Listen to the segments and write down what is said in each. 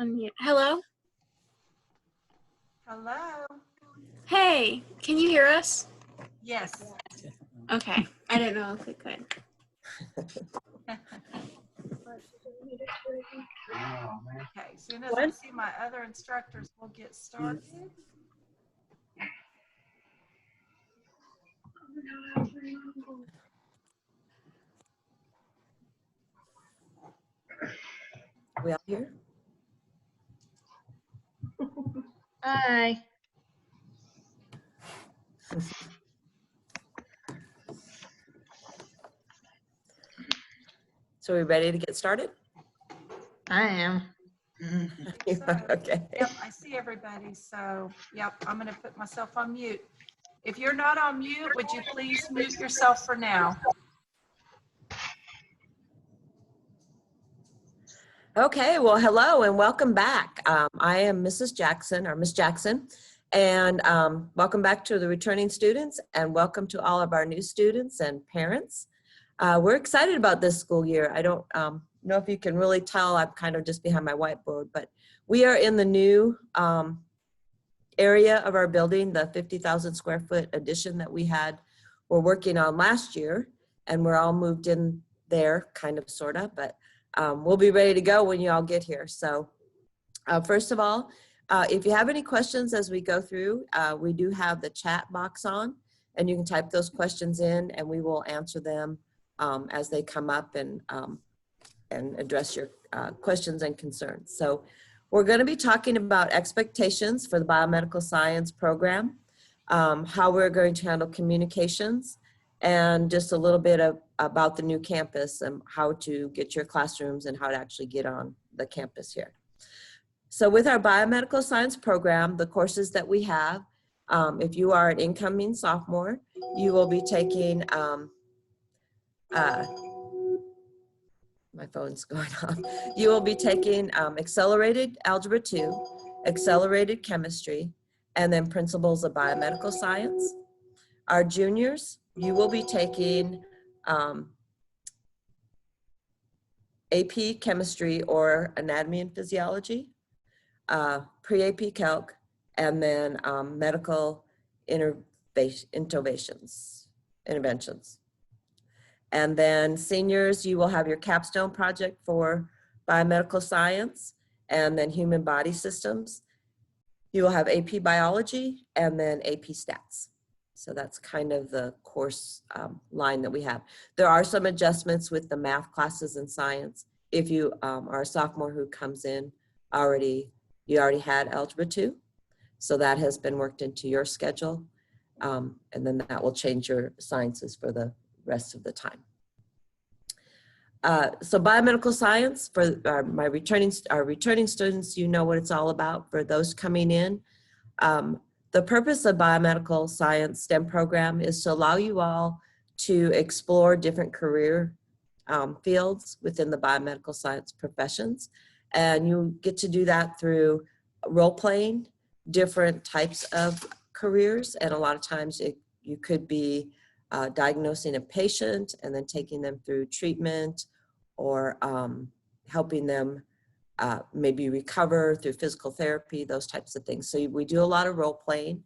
Unmute. Hello? Hello. Hey, can you hear us? Yes. Okay, I didn't know if it could. Okay, as soon as I see my other instructors, we'll get started. We all here? Hi. So we ready to get started? I am. Okay. Yep, I see everybody. So, yep, I'm going to put myself on mute. If you're not on mute, would you please mute yourself for now? Okay, well, hello and welcome back. I am Mrs. Jackson, or Miss Jackson, and welcome back to the returning students, and welcome to all of our new students and parents. We're excited about this school year. I don't know if you can really tell, I'm kind of just behind my whiteboard, but we are in the new area of our building, the 50,000 square foot addition that we're working on last year, and we're all moved in there, kind of, sort of, but we'll be ready to go when you all get here. So first of all, if you have any questions as we go through, we do have the chat box on, and you can type those questions in and we will answer them as they come up and address your questions and concerns. So we're going to be talking about expectations for the biomedical science program, how we're going to handle communications, and just a little bit about the new campus and how to get your classrooms and how to actually get on the campus here. So with our biomedical science program, the courses that we have, if you are an incoming sophomore, you will be taking, my phone's going off. You will be taking accelerated algebra 2, accelerated chemistry, and then principles of biomedical science. Our juniors, you will be taking AP chemistry or anatomy and physiology, pre-AP calc, and then medical interventions. And then seniors, you will have your capstone project for biomedical science and then human body systems. You will have AP biology and then AP stats. So that's kind of the course line that we have. There are some adjustments with the math classes and science. If you are a sophomore who comes in you already had algebra 2. So that has been worked into your schedule. And then that will change your sciences for the rest of the time. So biomedical science, for our returning students, you know what it's all about. For those coming in, the purpose of biomedical science STEM program is to allow you all to explore different career fields within the biomedical science professions. And you get to do that through role-playing different types of careers. And a lot of times you could be diagnosing a patient and then taking them through treatment, or helping them maybe recover through physical therapy, those types of things. So we do a lot of role playing.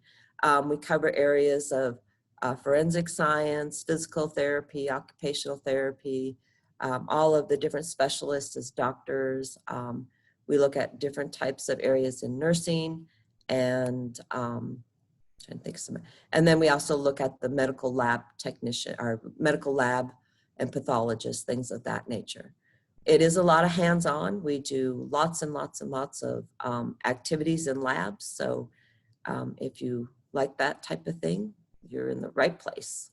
We cover areas of forensic science, physical therapy, occupational therapy, all of the different specialists as doctors. We look at different types of areas in nursing, and and then we also look at the medical lab technician, or medical lab and pathologists, things of that nature. It is a lot of hands-on. We do lots and lots and lots of activities in labs. So if you like that type of thing, you're in the right place.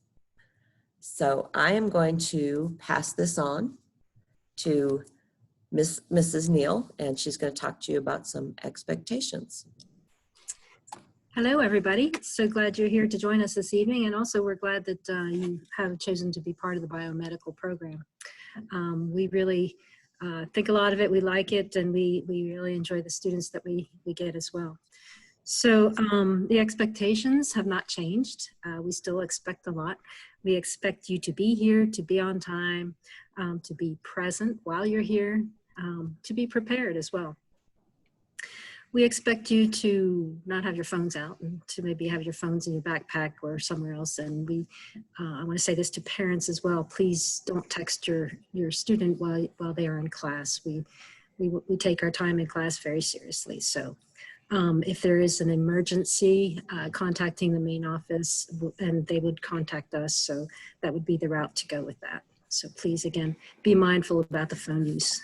So I am going to pass this on to Mrs. Neal, and she's going to talk to you about some expectations. Hello, everybody. So glad you're here to join us this evening. And also we're glad that you have chosen to be part of the biomedical program. We really think a lot of it. We like it, and we really enjoy the students that we get as well. So the expectations have not changed. We still expect a lot. We expect you to be here, to be on time, to be present while you're here, to be prepared as well. We expect you to not have your phones out and to maybe have your phones in your backpack or somewhere else. And I want to say this to parents as well. Please don't text your student while they are in class. We take our time in class very seriously. So if there is an emergency, contacting the main office, and they would contact us. So that would be the route to go with that. So please, again, be mindful about the phone use.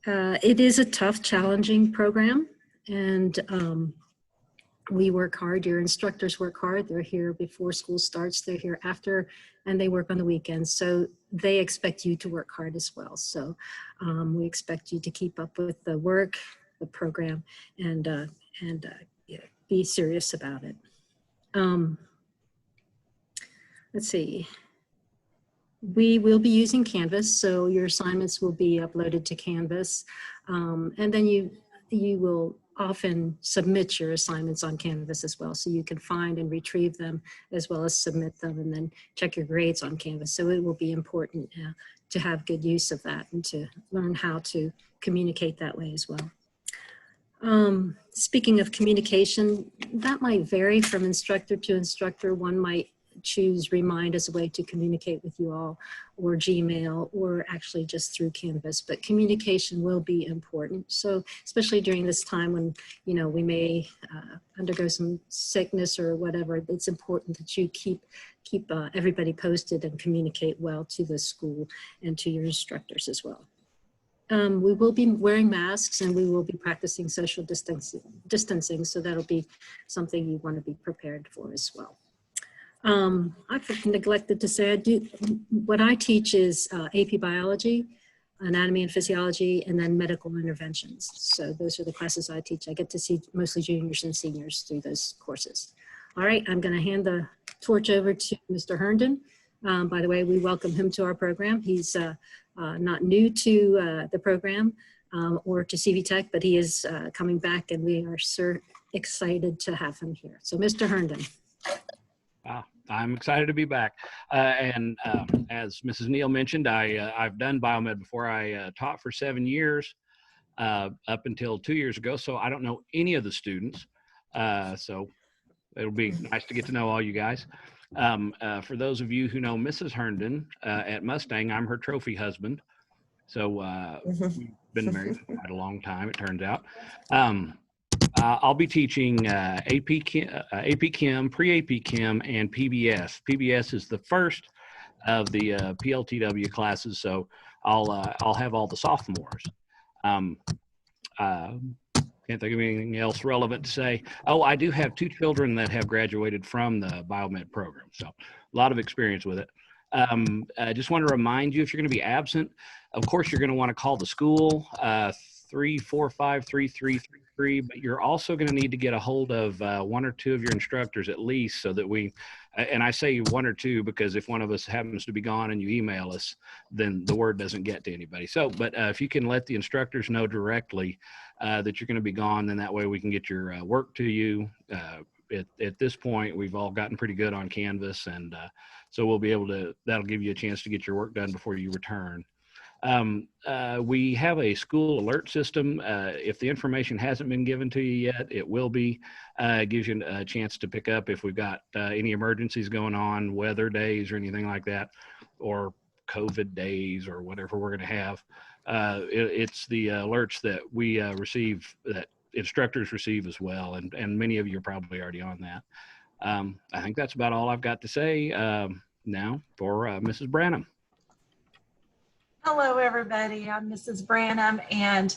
It is a tough, challenging program, and we work hard. Your instructors work hard. They're here before school starts. They're here after, and they work on the weekends. So they expect you to work hard as well. So we expect you to keep up with the work, the program, and yeah, be serious about it. Let's see. We will be using Canvas, so your assignments will be uploaded to Canvas. And then you will often submit your assignments on Canvas as well, so you can find and retrieve them as well as submit them and then check your grades on Canvas. So it will be important to have good use of that and to learn how to communicate that way as well. Speaking of communication, that might vary from instructor to instructor. One might choose Remind as a way to communicate with you all, or Gmail, or actually just through Canvas, but communication will be important. So especially during this time when, you know, we may undergo some sickness or whatever, it's important that you keep everybody posted and communicate well to the school and to your instructors as well. We will be wearing masks and we will be practicing social distancing, so that'll be something you want to be prepared for as well. I've neglected to say, what I teach is AP Biology, Anatomy and Physiology, and then Medical Interventions. So those are the classes I teach. I get to see mostly juniors and seniors through those courses. All right, I'm going to hand the torch over to Mr. Herndon. By the way, we welcome him to our program. He's not new to the program or to CV Tech, but he is coming back, and we are so excited to have him here. So Mr. Herndon. I'm excited to be back. As Mrs. Neal mentioned, I've done biomed before. I taught for 7 years up until 2 years ago, so I don't know any of the students. So it'll be nice to get to know all you guys. For those of you who know Mrs. Herndon at Mustang, I'm her trophy husband. So we've been married for quite a long time, it turns out. I'll be teaching AP Chem, Pre-AP Chem, and PBS. PBS is the first of the PLTW classes, so I'll have all the sophomores. Can't think of anything else relevant to say. Oh, I do have 2 children that have graduated from the biomed program, so a lot of experience with it. I just want to remind you, if you're going to be absent, of course, you're going to want to call the school 345-3333, but you're also going to need to get a hold of 1 or 2 of your instructors at least, so that we, and I say 1 or 2 because if one of us happens to be gone and you email us, then the word doesn't get to anybody. So, but if you can let the instructors know directly that you're going to be gone, then that way we can get your work to you. At this point, we've all gotten pretty good on Canvas, and so we'll be able to, that'll give you a chance to get your work done before you return. We have a school alert system. If the information hasn't been given to you yet, it will be. It gives you a chance to pick up if we've got any emergencies going on, weather days or anything like that, or COVID days or whatever we're going to have. It's the alerts that we receive, that instructors receive as well, and many of you are probably already on that. I think that's about all I've got to say now for Mrs. Branham. Hello, everybody. I'm Mrs. Branham, and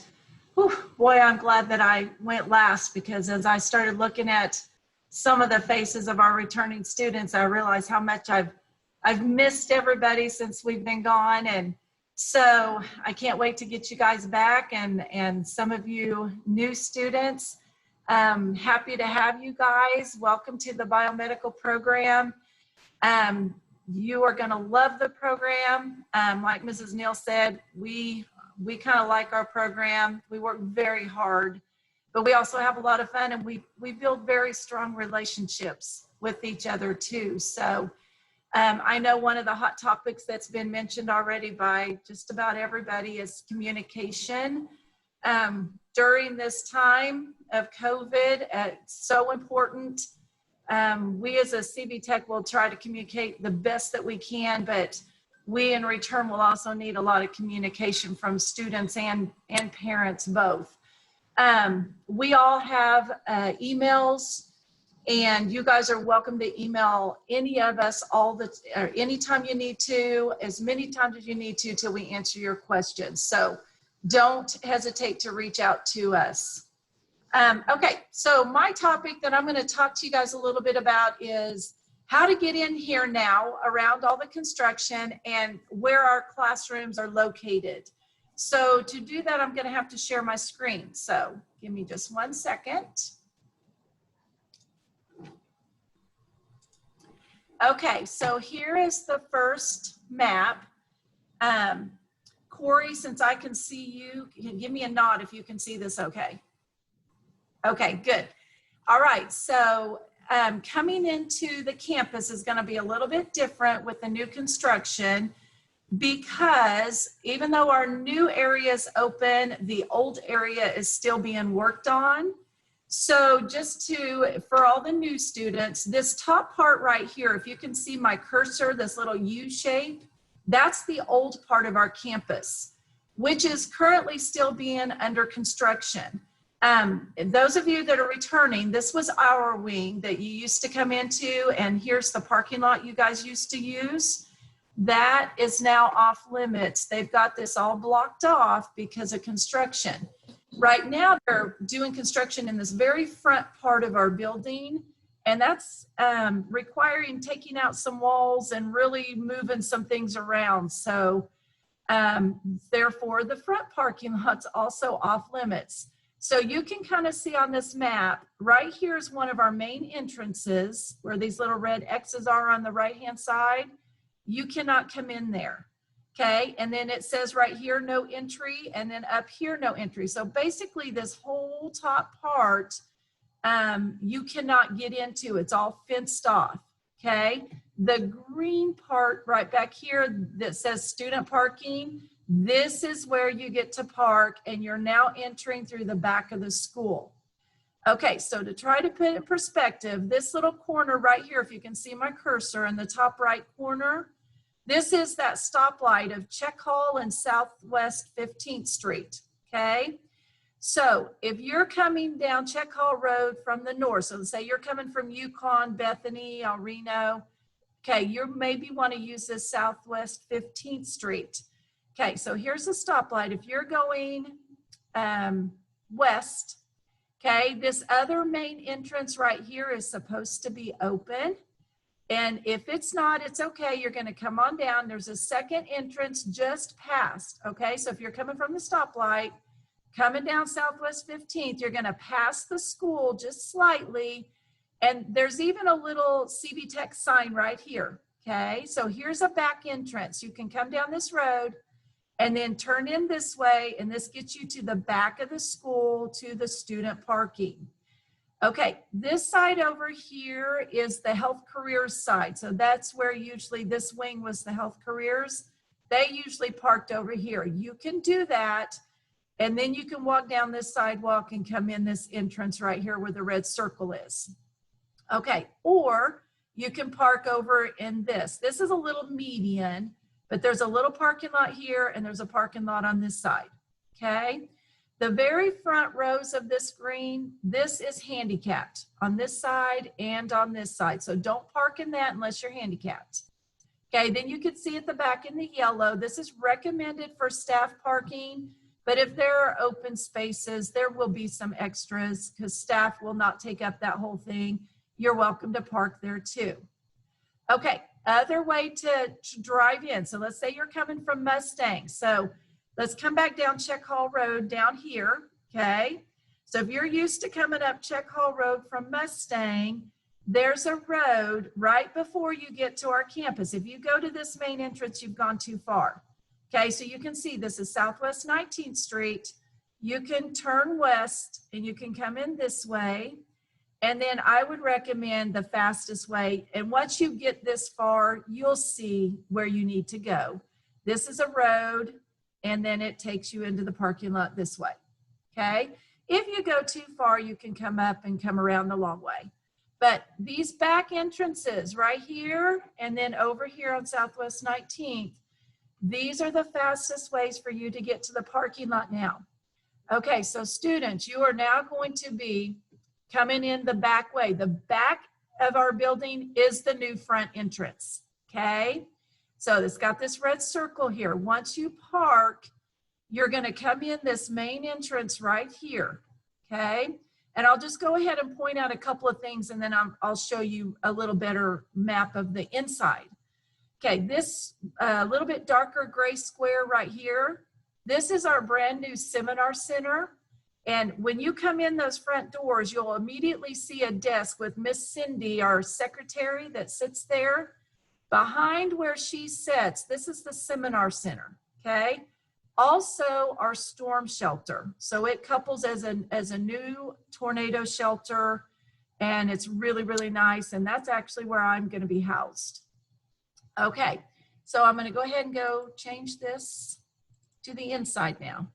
whew, boy, I'm glad that I went last, because as I started looking at some of the faces of our returning students, I realized how much I've missed everybody since we've been gone. And so I can't wait to get you guys back, and some of you new students. Happy to have you guys. Welcome to the biomedical program. You are going to love the program. Like Mrs. Neal said, we kind of like our program. We work very hard, but we also have a lot of fun, and we build very strong relationships with each other too. So I know one of the hot topics that's been mentioned already by just about everybody is communication. during this time of COVID. It's so important. We as a CB Tech will try to communicate the best that we can, but we in return will also need a lot of communication from students and parents both. We all have emails, and you guys are welcome to email any of us anytime you need to, as many times as you need to till we answer your questions. So don't hesitate to reach out to us. Okay, so my topic that I'm going to talk to you guys a little bit about is how to get in here now around all the construction and where our classrooms are located. So to do that, I'm going to have to share my screen. So give me just 1 second. Okay, so here is the first map. Corey, since I can see you, give me a nod if you can see this okay. Okay, good. All right, so coming into the campus is going to be a little bit different with the new construction, because even though our new area is open, the old area is still being worked on. So just for all the new students, this top part right here, if you can see my cursor, this little U shape, that's the old part of our campus, which is currently still being under construction. Those of you that are returning, this was our wing that you used to come into, and here's the parking lot you guys used to use. That is now off limits. They've got this all blocked off because of construction. Right now, they're doing construction in this very front part of our building, and that's requiring taking out some walls and really moving some things around. So therefore, the front parking lot's also off limits. So you can kind of see on this map, right here is one of our main entrances where these little red X's are on the right-hand side. You cannot come in there, okay? And then it says right here, no entry, and then up here, no entry. So basically this whole top part, you cannot get into. It's all fenced off, okay? The green part right back here that says student parking, this is where you get to park, and you're now entering through the back of the school. Okay, so to try to put it in perspective, this little corner right here, if you can see my cursor in the top right corner, this is that stoplight of Check Hall and Southwest 15th Street, okay? So if you're coming down Check Hall Road from the north, so let's say you're coming from Yukon, Bethany, El Reno, okay, you maybe want to use this Southwest 15th Street. Okay, so here's a stoplight. If you're going west, okay, this other main entrance right here is supposed to be open. And if it's not, it's okay. You're going to come on down. There's a second entrance just past, okay? So if you're coming from the stoplight, coming down Southwest 15th, you're going to pass the school just slightly. And there's even a little CB Tech sign right here, okay? So here's a back entrance. You can come down this road and then turn in this way, and this gets you to the back of the school, to the student parking. Okay, this side over here is the health careers side. So that's where usually this wing was the health careers. They usually parked over here. You can do that, and then you can walk down this sidewalk and come in this entrance right here where the red circle is. Okay, or you can park over in this. This is a little median, but there's a little parking lot here, and there's a parking lot on this side, okay? The very front rows of this green, this is handicapped on this side and on this side. So don't park in that unless you're handicapped. Okay, then you can see at the back in the yellow, this is recommended for staff parking, but if there are open spaces, there will be some extras because staff will not take up that whole thing. You're welcome to park there too. Okay, other way to drive in. So let's say you're coming from Mustang. So let's come back down Check Hall Road down here, okay? So if you're used to coming up Check Hall Road from Mustang, there's a road right before you get to our campus. If you go to this main entrance, you've gone too far. Okay, so you can see this is Southwest 19th Street. You can turn west and you can come in this way. And then I would recommend the fastest way. And once you get this far, you'll see where you need to go. This is a road, and then it takes you into the parking lot this way. okay? If you go too far, you can come up and come around the long way. But these back entrances right here and then over here on Southwest 19th, these are the fastest ways for you to get to the parking lot now. Okay, so students, you are now going to be coming in the back way. The back of our building is the new front entrance, okay? So it's got this red circle here. Once you park, you're gonna come in this main entrance right here, okay? And I'll just go ahead and point out a couple of things and then I'll show you a little better map of the inside. Okay, this little bit darker gray square right here, this is our brand new seminar center. And when you come in those front doors, you'll immediately see a desk with Miss Cindy, our secretary that sits there. Behind where she sits, this is the seminar center, okay? Also our storm shelter. So it couples as a new tornado shelter and it's really, really nice. And that's actually where I'm gonna be housed. Okay, so I'm gonna go ahead and go change this to the inside now.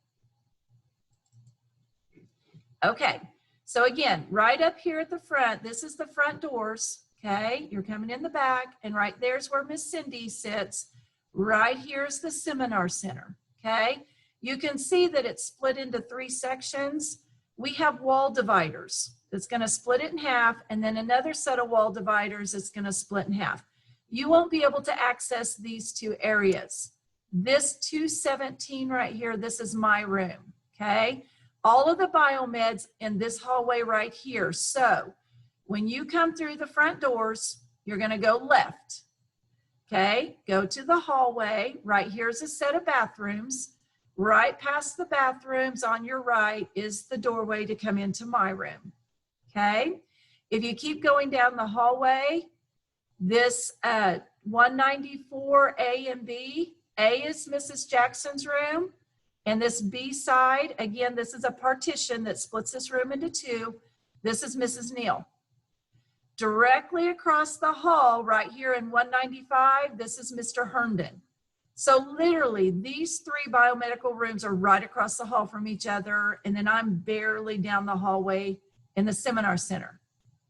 Okay, so again, right up here at the front, this is the front doors, okay? You're coming in the back and right there's where Miss Cindy sits. Right here's the seminar center, okay? You can see that it's split into 3 sections. We have wall dividers that's gonna split it in half and then another set of wall dividers that's gonna split in half. You won't be able to access these 2 areas. This 217 right here, this is my room, okay? All of the biomeds in this hallway right here. So when you come through the front doors, you're gonna go left, okay? Go to the hallway. Right here's a set of bathrooms. Right past the bathrooms on your right is the doorway to come into my room, okay? If you keep going down the hallway, this 194A and B, A is Mrs. Jackson's room. And this B side, again, this is a partition that splits this room into 2. This is Mrs. Neal. Directly across the hall, right here in 195, this is Mr. Herndon. So literally, these 3 biomedical rooms are right across the hall from each other. And then I'm barely down the hallway in the seminar center,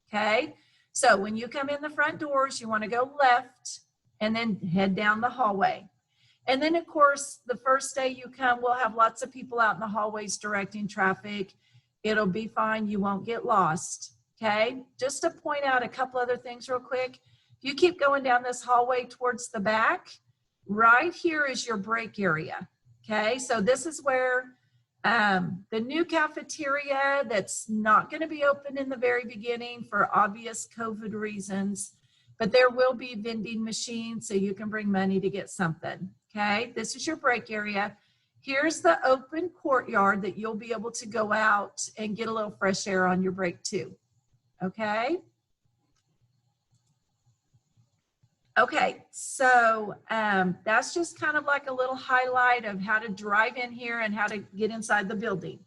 okay? So when you come in the front doors, you want to go left and then head down the hallway. And then, of course, the first day you come, we'll have lots of people out in the hallways directing traffic. It'll be fine. You won't get lost, okay? Just to point out a couple other things real quick. If you keep going down this hallway towards the back, right here is your break area, okay? So this is where the new cafeteria that's not going to be open in the very beginning for obvious COVID reasons, but there will be vending machines so you can bring money to get something. Okay, this is your break area. Here's the open courtyard that you'll be able to go out and get a little fresh air on your break too. Okay. Okay, so that's just kind of like a little highlight of how to drive in here and how to get inside the building.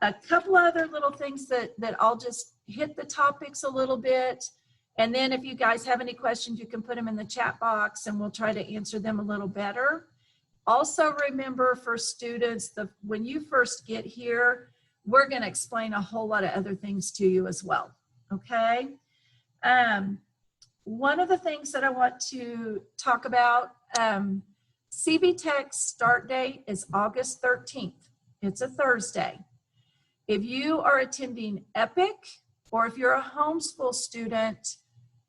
A couple other little things that I'll just hit the topics a little bit. And then if you guys have any questions, you can put them in the chat box and we'll try to answer them a little better. Also remember for students, when you first get here, we're gonna explain a whole lot of other things to you as well, okay? One of the things that I want to talk about, CB Tech's start date is August 13th. It's a Thursday. If you are attending EPIC or if you're a homeschool student,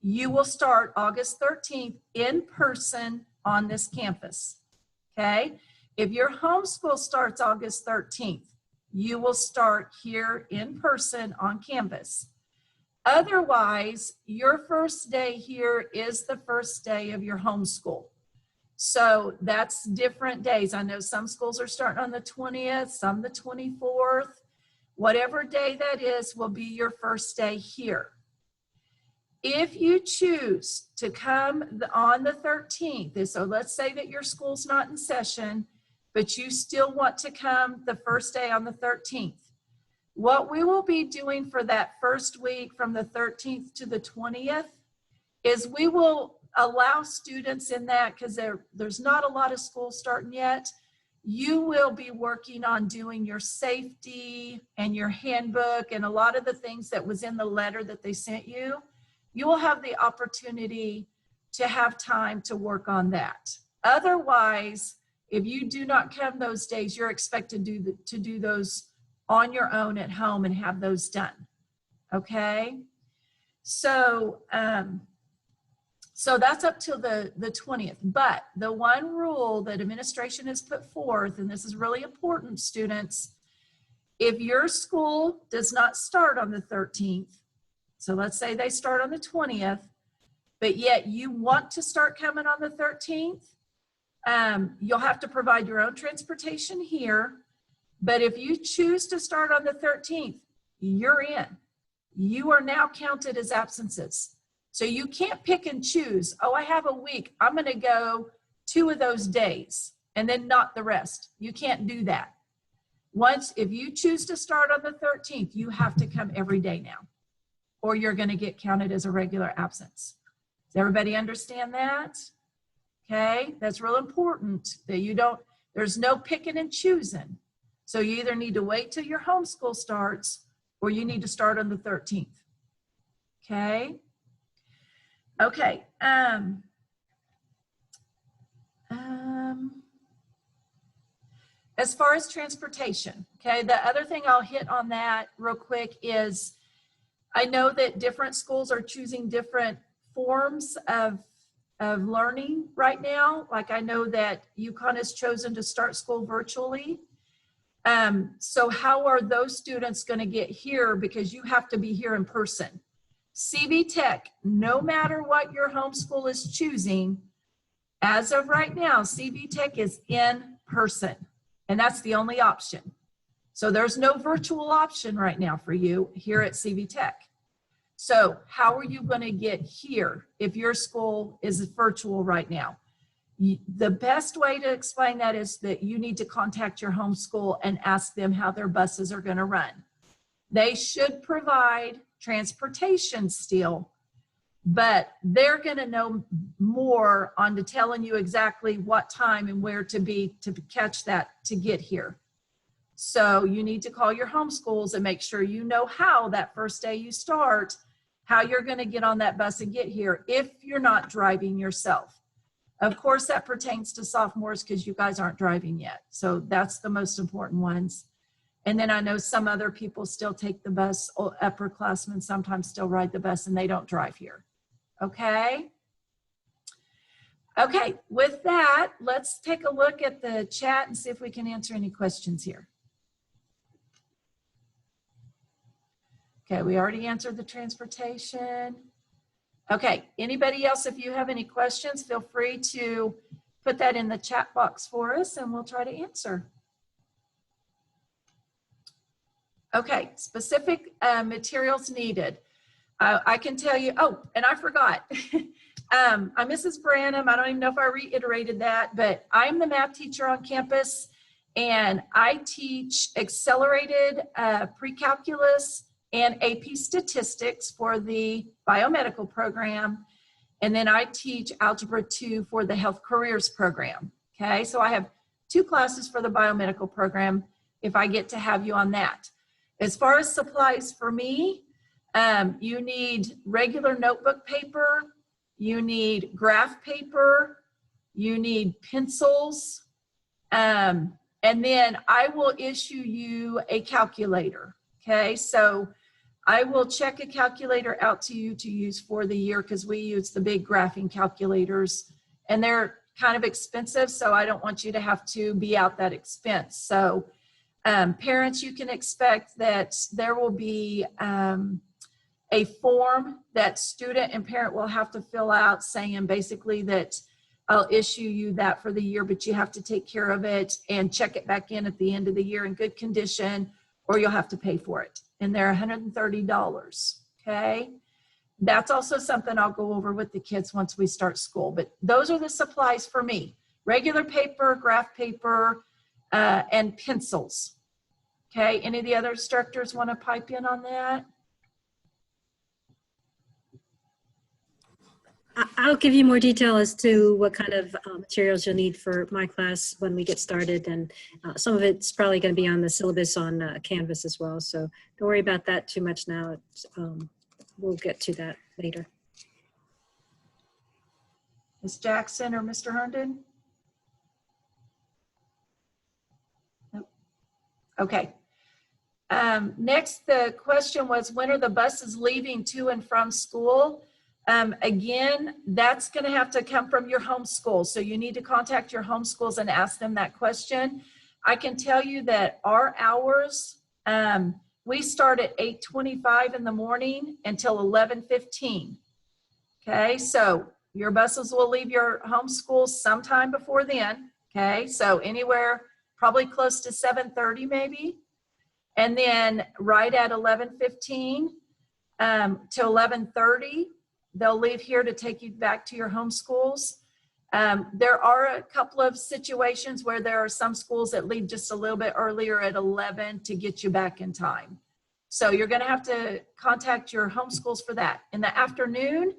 you will start August 13th in person on this campus, okay? If your homeschool starts August 13th, you will start here in person on campus. Otherwise, your first day here is the first day of your homeschool. So that's different days. I know some schools are starting on the 20th, some the 24th. Whatever day that is will be your first day here. If you choose to come on the 13th, so let's say that your school's not in session, but you still want to come the first day on the 13th. What we will be doing for that first week from the 13th to the 20th is we will allow students in that, because there's not a lot of schools starting yet, you will be working on doing your safety and your handbook and a lot of the things that was in the letter that they sent you. You will have the opportunity to have time to work on that. Otherwise, if you do not come those days, you're expected to do those on your own at home and have those done. Okay? So, so that's up till the 20th. But the one rule that administration has put forth, and this is really important, students, if your school does not start on the 13th, so let's say they start on the 20th, but yet you want to start coming on the 13th, you'll have to provide your own transportation here. But if you choose to start on the 13th, you're in. You are now counted as absences. So you can't pick and choose. Oh, I have a week. I'm going to go 2 of those days and then not the rest. You can't do that. If you choose to start on the 13th, you have to come every day now, or you're going to get counted as a regular absence. Does everybody understand that? Okay, that's real important that there's no picking and choosing. So you either need to wait till your homeschool starts or you need to start on the 13th. Okay. Okay. As far as transportation, okay, the other thing I'll hit on that real quick is I know that different schools are choosing different forms of learning right now. Like I know that UConn has chosen to start school virtually. So how are those students going to get here? Because you have to be here in person. CV Tech, no matter what your homeschool is choosing, as of right now, CV Tech is in person, and that's the only option. So there's no virtual option right now for you here at CV Tech. So how are you going to get here if your school is virtual right now? The best way to explain that is that you need to contact your homeschool and ask them how their buses are going to run. They should provide transportation still, but they're going to know more on to telling you exactly what time and where to be to catch that to get here. So you need to call your homeschools and make sure you know how that first day you start, how you're going to get on that bus and get here if you're not driving yourself. Of course, that pertains to sophomores because you guys aren't driving yet. So that's the most important ones. And then I know some other people still take the bus, upperclassmen sometimes still ride the bus and they don't drive here. Okay? Okay, with that, let's take a look at the chat and see if we can answer any questions here. Okay, we already answered the transportation. Okay, anybody else, if you have any questions, feel free to put that in the chat box for us and we'll try to answer. Okay, specific materials needed. I can tell you, oh, and I forgot. I'm Mrs. Branham. I don't even know if I reiterated that, but I'm the math teacher on campus and I teach accelerated pre-calculus and AP statistics for the biomedical program. And then I teach Algebra 2 for the health careers program. Okay, so I have 2 classes for the biomedical program if I get to have you on that. As far as supplies for me, you need regular notebook paper, you need graph paper, you need pencils, and then I will issue you a calculator. Okay, so I will check a calculator out to you to use for the year because we use the big graphing calculators and they're kind of expensive, so I don't want you to have to be out that expense. So parents, you can expect that there will be a form that student and parent will have to fill out saying basically that I'll issue you that for the year, but you have to take care of it and check it back in at the end of the year in good condition, or you'll have to pay for it. And they're $130, okay? That's also something I'll go over with the kids once we start school, but those are the supplies for me. Regular paper, graph paper, and pencils. Okay, any of the other instructors want to pipe in on that? I'll give you more detail as to what kind of materials you'll need for my class when we get started. And some of it's probably going to be on the syllabus on Canvas as well. So don't worry about that too much now. We'll get to that later. Ms. Jackson or Mr. Herndon? Nope. Okay. Next, the question was, when are the buses leaving to and from school? Again, that's going to have to come from your home school. So you need to contact your home schools and ask them that question. I can tell you that our hours, we start at 8:25 in the morning until 11:15. Okay, so your buses will leave your home schools sometime before then. Okay, so anywhere probably close to 7:30 maybe. And then right at 11:15 to 11:30, they'll leave here to take you back to your home schools. There are a couple of situations where there are some schools that leave just a little bit earlier at 11 to get you back in time. So you're going to have to contact your home schools for that. In the afternoon,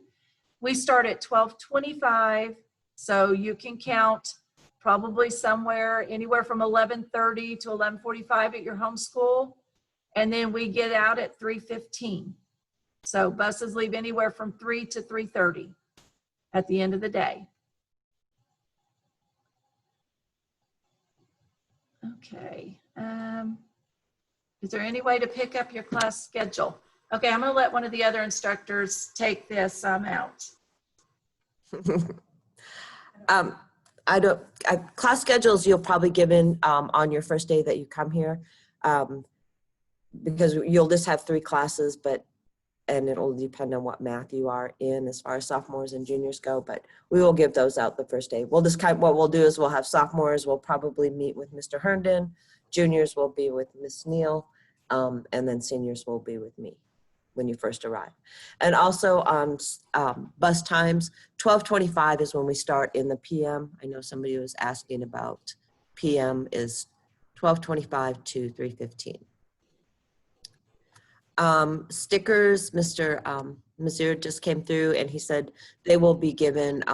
we start at 12:25, so you can count probably somewhere anywhere from 11:30 to 11:45 at your home school. And then we get out at 3:15. So buses leave anywhere from 3 to 3:30 at the end of the day. Okay. Is there any way to pick up your class schedule? Okay, I'm going to let one of the other instructors take this out. Class schedules you'll probably give in on your first day that you come here, because you'll just have 3 classes, and it'll depend on what math you are in as far as sophomores and juniors go, but we will give those out the first day. We'll just what we'll do is we'll have sophomores, we'll probably meet with Mr. Herndon, juniors will be with Miss Neal, and then seniors will be with me when you first arrive. And also on bus times, 12:25 is when we start in the PM. I know somebody was asking about PM is 12:25 to 3:15. Stickers, Mr. Mazur just came through and he said they will be given,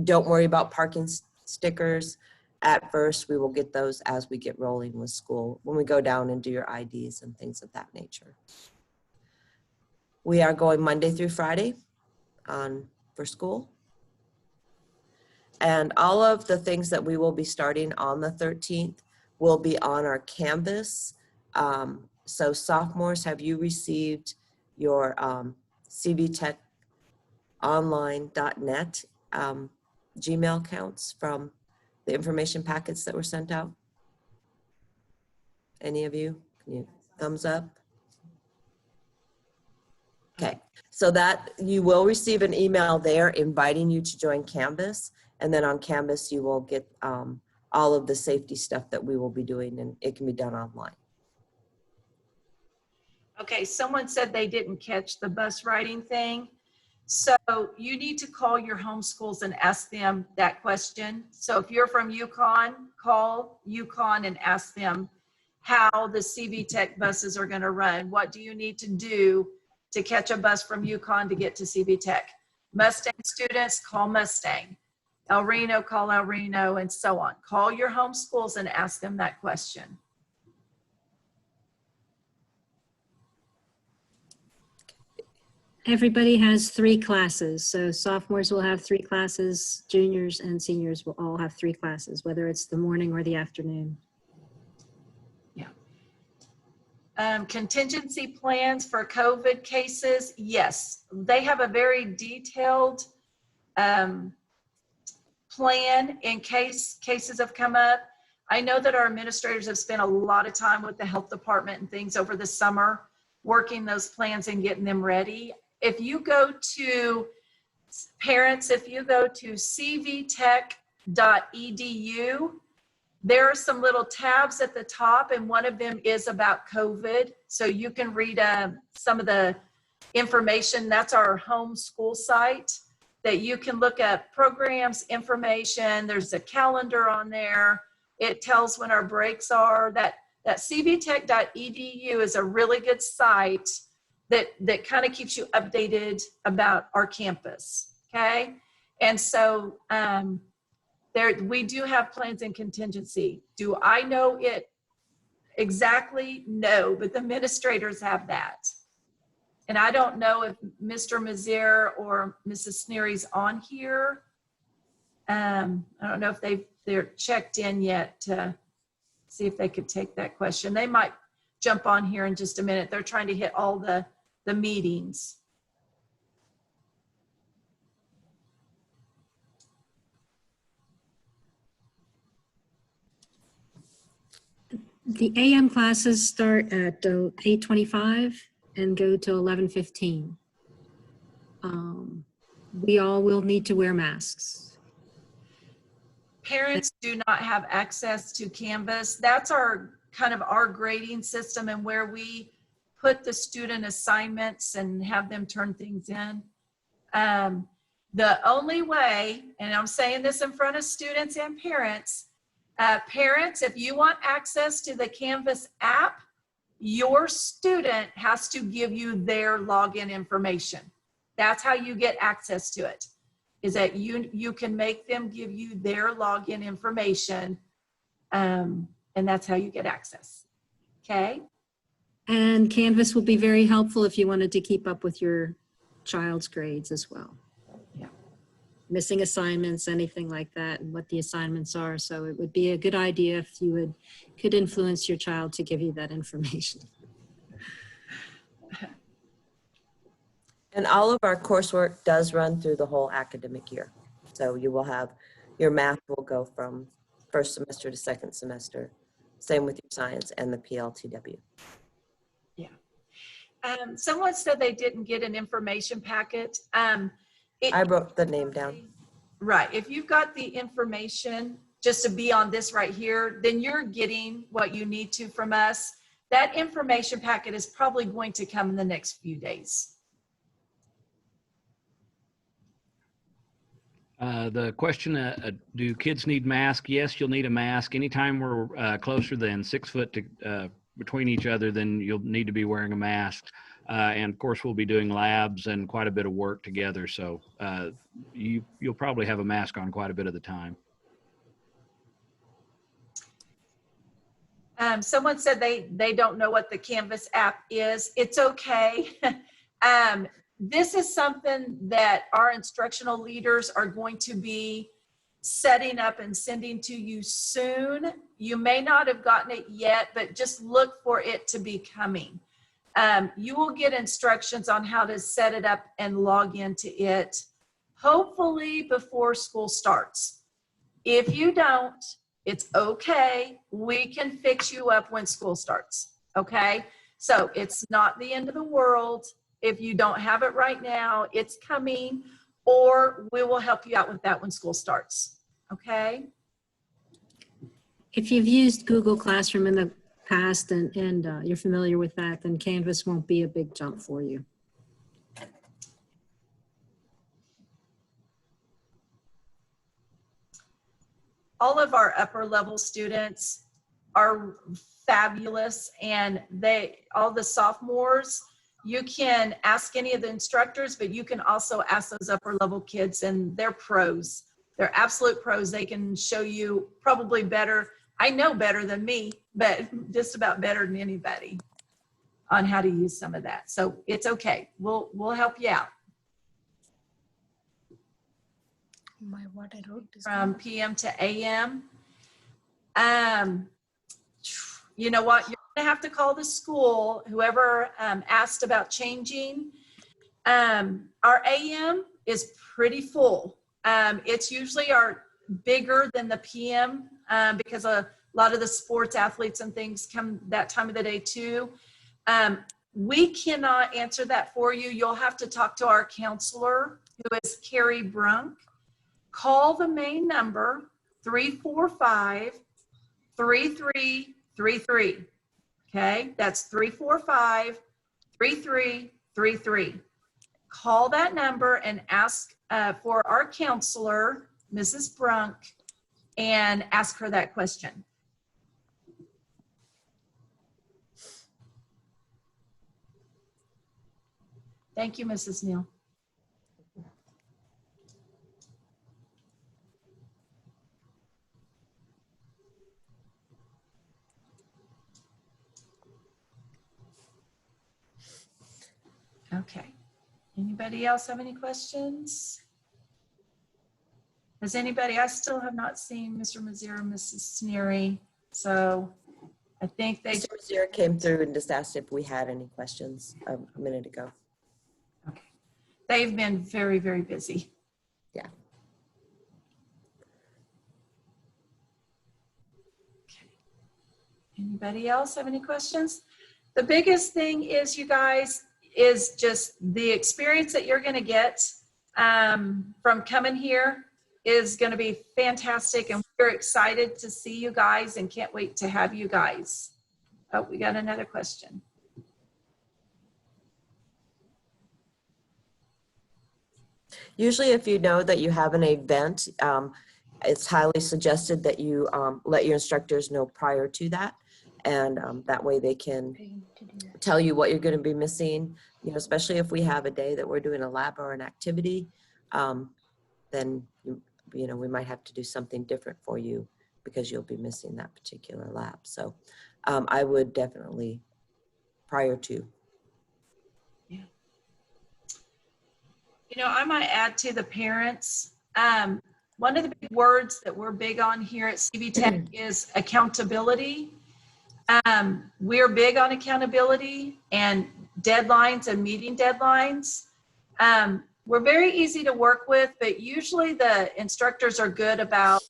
don't worry about parking stickers. At first, we will get those as we get rolling with school when we go down and do your IDs and things of that nature. We are going Monday through Friday for school. And all of the things that we will be starting on the 13th will be on our Canvas. So sophomores, have you received your cvtechonline.net Gmail accounts from the information packets that were sent out? Any of you? Can you thumbs up? Okay, so that you will receive an email there inviting you to join Canvas, and then on Canvas you will get all of the safety stuff that we will be doing, and it can be done online. Okay, someone said they didn't catch the bus riding thing. So you need to call your home schools and ask them that question. So if you're from UConn, call UConn and ask them how the CV Tech buses are going to run. What do you need to do to catch a bus from UConn to get to CV Tech? Mustang students, call Mustang. El Reno, call El Reno, and so on. Call your home schools and ask them that question. Everybody has 3 classes. So sophomores will have 3 classes, juniors and seniors will all have 3 classes, whether it's the morning or the afternoon. Yeah. Contingency plans for COVID cases. Yes, they have a very detailed plan in case cases have come up. I know that our administrators have spent a lot of time with the health department and things over the summer, working those plans and getting them ready. If you go to parents, if you go to cvtech.edu, there are some little tabs at the top, and one of them is about COVID. So you can read some of the information. That's our home school site that you can look at programs, information. There's a calendar on there. It tells when our breaks are. That cvtech.edu is a really good site that kind of keeps you updated about our campus. Okay. And so we do have plans and contingency. Do I know it exactly? No, but the administrators have that. And I don't know if Mr. Mazier or Mrs. Sneery's on here. I don't know if they're checked in yet to see if they could take that question. They might jump on here in just a minute. They're trying to hit all the meetings. The AM classes start at 8:25 and go till 11:15. We all will need to wear masks. Parents do not have access to Canvas. That's our kind of our grading system and where we put the student assignments and have them turn things in. The only way, and I'm saying this in front of students and parents, parents, if you want access to the Canvas app, your student has to give you their login information. That's how you get access to it, is that you can make them give you their login information, and that's how you get access. Okay? And Canvas will be very helpful if you wanted to keep up with your child's grades as well. Yeah. Missing assignments, anything like that, and what the assignments are. So it would be a good idea if you could influence your child to give you that information. And all of our coursework does run through the whole academic year. So you will have, your math will go from first semester to second semester. Same with your science and the PLTW. Yeah. Someone said they didn't get an information packet. I wrote the name down. Right. If you've got the information just to be on this right here, then you're getting what you need to from us. That information packet is probably going to come in the next few days. The question, do kids need masks? Yes, you'll need a mask. Anytime we're closer than 6 foot between each other, then you'll need to be wearing a mask. And of course, we'll be doing labs and quite a bit of work together. So you'll probably have a mask on quite a bit of the time. Someone said they don't know what the Canvas app is. It's okay. This is something that our instructional leaders are going to be setting up and sending to you soon. You may not have gotten it yet, but just look for it to be coming. You will get instructions on how to set it up and log into it, hopefully before school starts. If you don't, it's okay. We can fix you up when school starts, okay? So it's not the end of the world. If you don't have it right now, it's coming, or we will help you out with that when school starts, okay? If you've used Google Classroom in the past and you're familiar with that, then Canvas won't be a big jump for you. All of our upper level students are fabulous, and all the sophomores, you can ask any of the instructors, but you can also ask those upper level kids, and they're pros. They're absolute pros. They can show you probably better. I know better than me, but just about better than anybody on how to use some of that. So it's okay. We'll help you out. What I wrote is From PM to AM. You know what? You're going to have to call the school, whoever asked about changing. Our AM is pretty full. It's usually bigger than the PM because a lot of the sports athletes and things come that time of the day too. We cannot answer that for you. You'll have to talk to our counselor, who is Carrie Brunk. Call the main number, 345-3333. Okay, that's 345-3333. Call that number and ask for our counselor, Mrs. Brunk, and ask her that question. Thank you, Mrs. Neal. Okay. Anybody else have any questions? Has anybody, I still have not seen Mr. Mazier and Mrs. Sneary, so I think they. Mr. Mazier came through and just asked if we had any questions a minute ago. Okay. They've been very, very busy. Yeah. Okay. Anybody else have any questions? The biggest thing is, you guys, is just the experience that you're going to get from coming here is going to be fantastic, and we're excited to see you guys and can't wait to have you guys. Oh, we got another question. Usually if you know that you have an event, it's highly suggested that you let your instructors know prior to that. And that way they can tell you what you're going to be missing, you know, especially if we have a day that we're doing a lab or an activity, then, you know, we might have to do something different for you because you'll be missing that particular lab. So I would definitely prior to. Yeah. You know, I might add to the parents, one of the big words that we're big on here at CV Tech is accountability. We're big on accountability and deadlines and meeting deadlines. We're very easy to work with, but usually the instructors are good about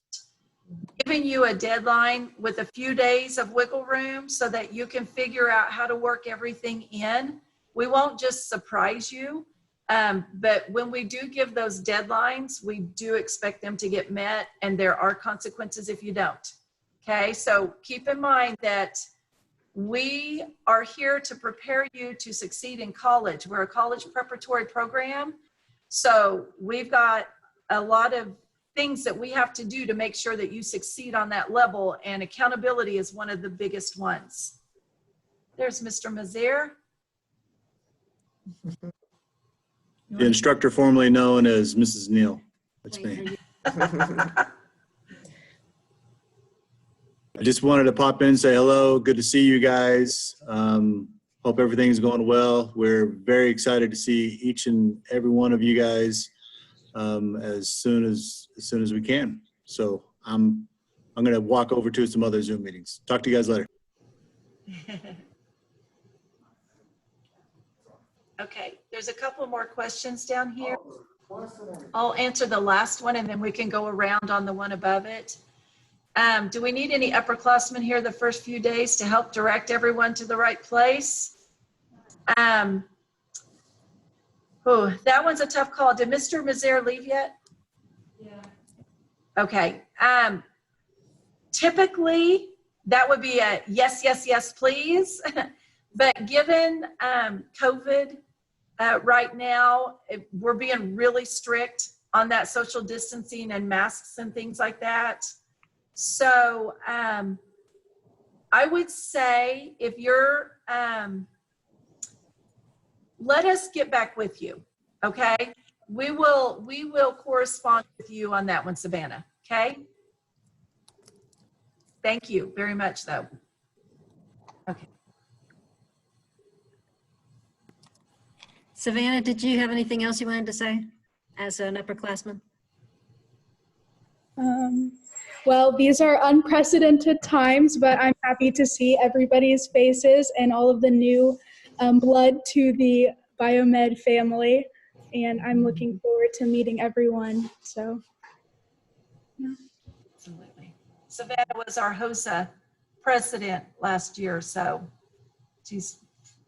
giving you a deadline with a few days of wiggle room so that you can figure out how to work everything in. We won't just surprise you, but when we do give those deadlines, we do expect them to get met, and there are consequences if you don't. Okay, so keep in mind that we are here to prepare you to succeed in college. We're a college preparatory program. So we've got a lot of things that we have to do to make sure that you succeed on that level, and accountability is one of the biggest ones. There's Mr. Mazier. The instructor formerly known as Mrs. Neal. That's me. I just wanted to pop in and say hello. Good to see you guys. Hope everything's going well. We're very excited to see each and every one of you guys as soon as we can. So I'm going to walk over to some other Zoom meetings. Talk to you guys later. Okay, there's a couple more questions down here. I'll answer the last one and then we can go around on the one above it. Do we need any upperclassmen here the first few days to help direct everyone to the right place? Oh, that one's a tough call. Did Mr. Mazier leave yet? Yeah. Okay. Typically, that would be a yes, yes, yes, please. But given COVID right now, we're being really strict on that social distancing and masks and things like that. So I would say if you're, let us get back with you, okay? We will correspond with you on that one, Savannah, okay? Thank you very much, though. Okay. Savannah, did you have anything else you wanted to say as an upperclassman? Well, these are unprecedented times, but I'm happy to see everybody's faces and all of the new blood to the Biomed family. And I'm looking forward to meeting everyone. So, yeah. Absolutely. Savannah was our HOSA president last year, so she's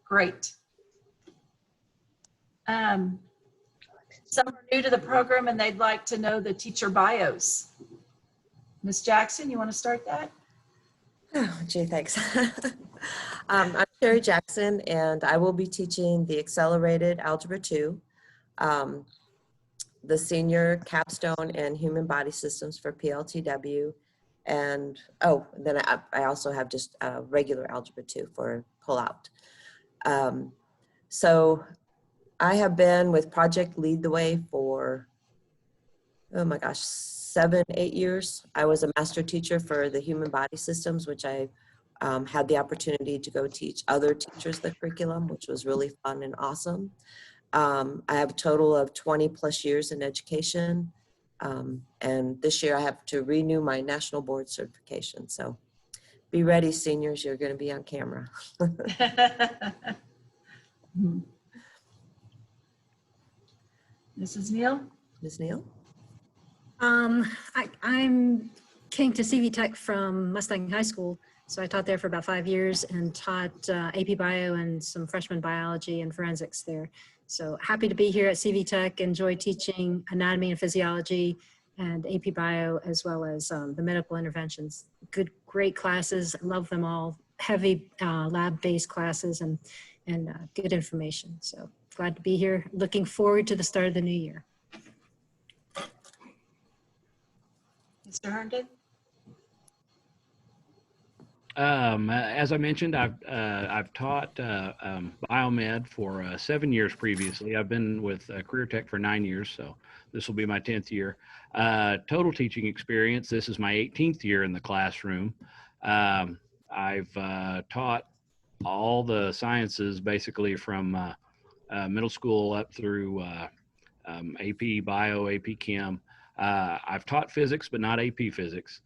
great. Some are new to the program and they'd like to know the teacher bios. Ms. Jackson, you want to start that? Oh, gee, thanks. I'm Sherry Jackson, and I will be teaching the Accelerated Algebra 2, the Senior Capstone and Human Body Systems for PLTW, and then I also have just regular Algebra 2 for Pull-Out. So I have been with Project Lead the Way for, oh my gosh, 7-8 years. I was a master teacher for the Human Body Systems, which I Had the opportunity to go teach other teachers the curriculum, which was really fun and awesome. I have a total of 20 plus years in education. And this year I have to renew my national board certification. So be ready, seniors, you're going to be on camera. Mrs. Neal? Ms. Neal? I'm came to CV Tech from Mustang High School. So I taught there for about 5 years and taught AP Bio and some freshman biology and forensics there. So happy to be here at CV Tech. Enjoy teaching anatomy and physiology and AP Bio, as well as the medical interventions. Great classes. Love them all. Heavy lab-based classes and good information. So glad to be here. Looking forward to the start of the new year. Mr. Herndon? As I mentioned, I've taught biomed for 7 years previously. I've been with Career Tech for 9 years, so this will be my 10th year. Total teaching experience, this is my 18th year in the classroom. I've taught all the sciences basically from middle school up through AP Bio, AP Chem. I've taught physics, but not AP Physics.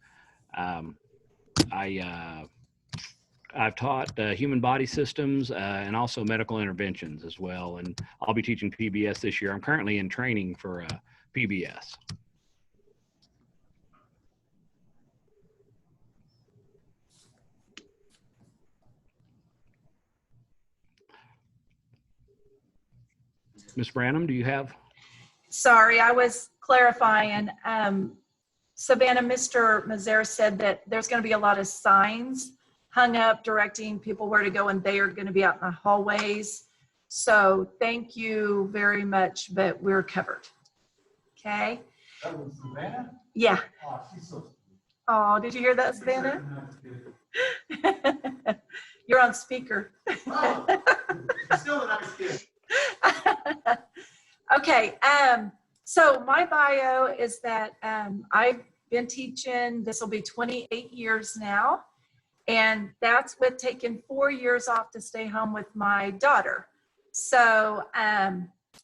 I've taught human body systems and also medical interventions as well. And I'll be teaching PBS this year. I'm currently in training for PBS. Ms. Branham, do you have? Sorry, I was clarifying. Savannah, Mr. Mazer said that there's going to be a lot of signs hung up directing people where to go, and they are going to be out in the hallways. So thank you very much, but we're covered. Okay? That was Savannah? Yeah. Oh, she's so sweet. Oh, did you hear that, Savannah? You're on speaker. Oh, she's still a nice kid. Okay, so my bio is that I've been teaching, this will be 28 years now, and that's with taking 4 years off to stay home with my daughter. So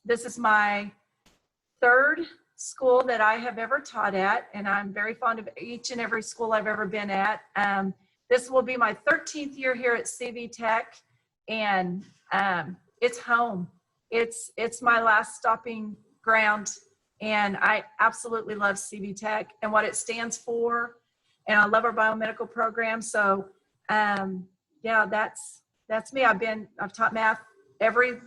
this is my third school that I have ever taught at, and I'm very fond of each and every school I've ever been at. This will be my 13th year here at CV Tech, and it's home. It's my last stopping ground, and I absolutely love CV Tech and what it stands for, and I love our biomedical program. So yeah, that's me. I've taught math, every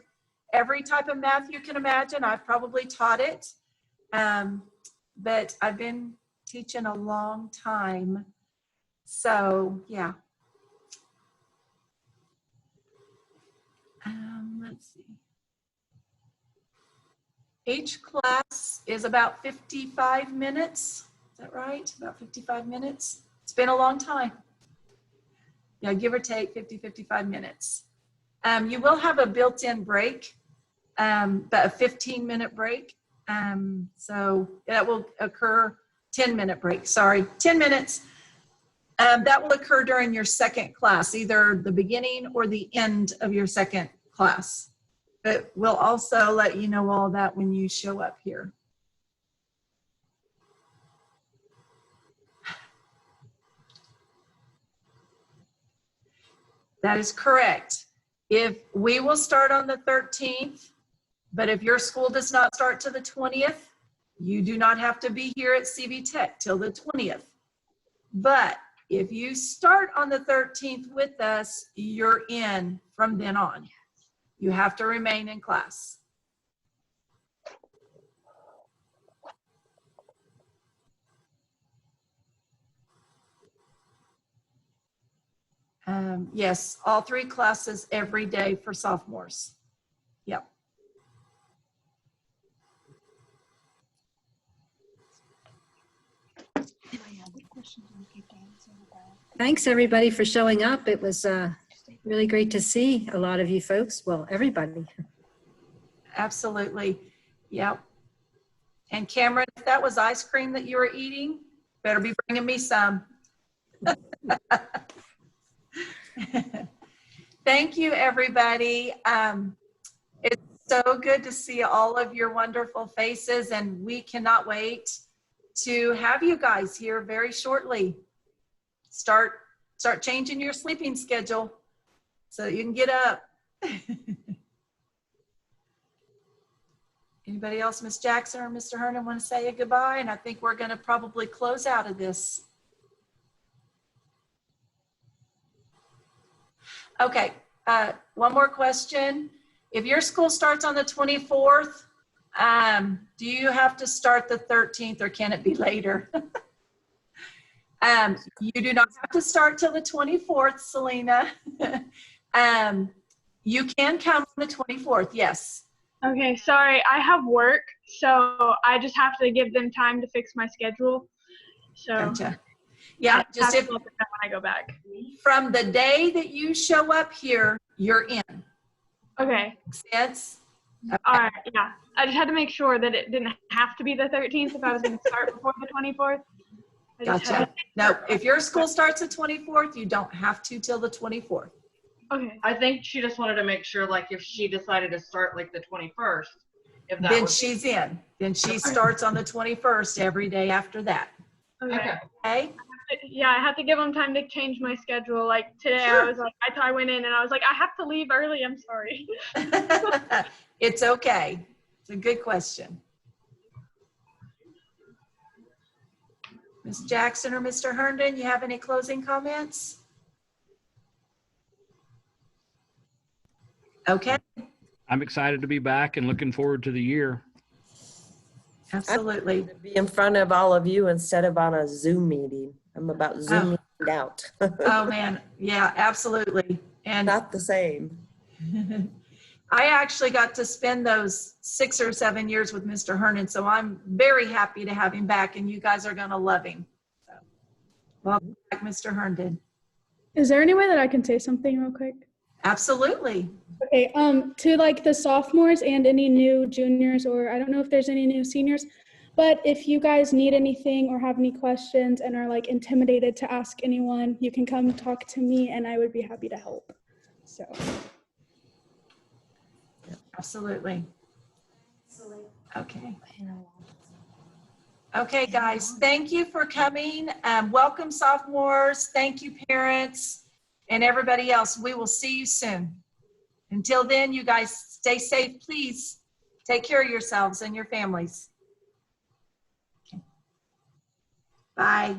type of math you can imagine. I've probably taught it, but I've been teaching a long time. So yeah. Let's see. Each class is about 55 minutes. Is that right? About 55 minutes. It's been a long time. Yeah, give or take 50, 55 minutes. You will have a built-in break, but a 15-minute break. So that will occur, 10-minute break, sorry, 10 minutes. That will occur during your second class, either the beginning or the end of your second class. But we'll also let you know all that when you show up here. That is correct. If we will start on the 13th, but if your school does not start to the 20th, you do not have to be here at CV Tech till the 20th. But if you start on the 13th with us, you're in from then on. You have to remain in class. Yes, all 3 classes every day for sophomores. Yep. Thanks everybody for showing up. It was really great to see a lot of you folks. Well, everybody. Absolutely. Yep. And Cameron, if that was ice cream that you were eating, better be bringing me some. thank you, everybody. It's so good to see all of your wonderful faces, and we cannot wait to have you guys here very shortly. Start changing your sleeping schedule so that you can get up. Anybody else, Ms. Jackson or Mr. Hernan, want to say a goodbye? And I think we're going to probably close out of this. Okay, one more question. If your school starts on the 24th, do you have to start the 13th or can it be later? You do not have to start till the 24th, Selena. You can come on the 24th, yes. Okay, sorry, I have work, so I just have to give them time to fix my schedule. So Gotcha. Yeah, just if when I go back. from the day that you show up here, you're in. Okay. Makes sense? Okay. All right, yeah. I just had to make sure that it didn't have to be the 13th if I was going to start before the 24th. Gotcha. No, if your school starts the 24th, you don't have to till the 24th. Okay. I think she just wanted to make sure, like, if she decided to start like the 21st, if that Then would she's in. Then she starts on the 21st every day after that. Okay. Okay? Yeah, I had to give them time to change my schedule. Like today, Sure. I was like, I went in and I was like, I have to leave early. I'm sorry. It's okay. It's a good question. Ms. Jackson or Mr. Herndon, you have any closing comments? Okay, I'm excited to be back and looking forward to the year. absolutely. To be in front of all of you instead of on a Zoom meeting. I'm about zooming out. Oh, man. Yeah, absolutely. And Not the same. I actually got to spend those 6 or 7 years with Mr. Herndon, so I'm very happy to have him back, and you guys are going to love him. So, welcome back, Mr. Herndon. Is there any way that I can say something real quick? Absolutely. Okay, to like the sophomores and any new juniors, or I don't know if there's any new seniors, but if you guys need anything or have any questions and are like intimidated to ask anyone, you can come talk to me and I would be happy to help. So. Absolutely. Okay. Okay, guys, thank you for coming. Welcome, sophomores. Thank you, parents, and everybody else. We will see you soon. Until then, you guys stay safe. Please take care of yourselves and your families. Okay. Bye.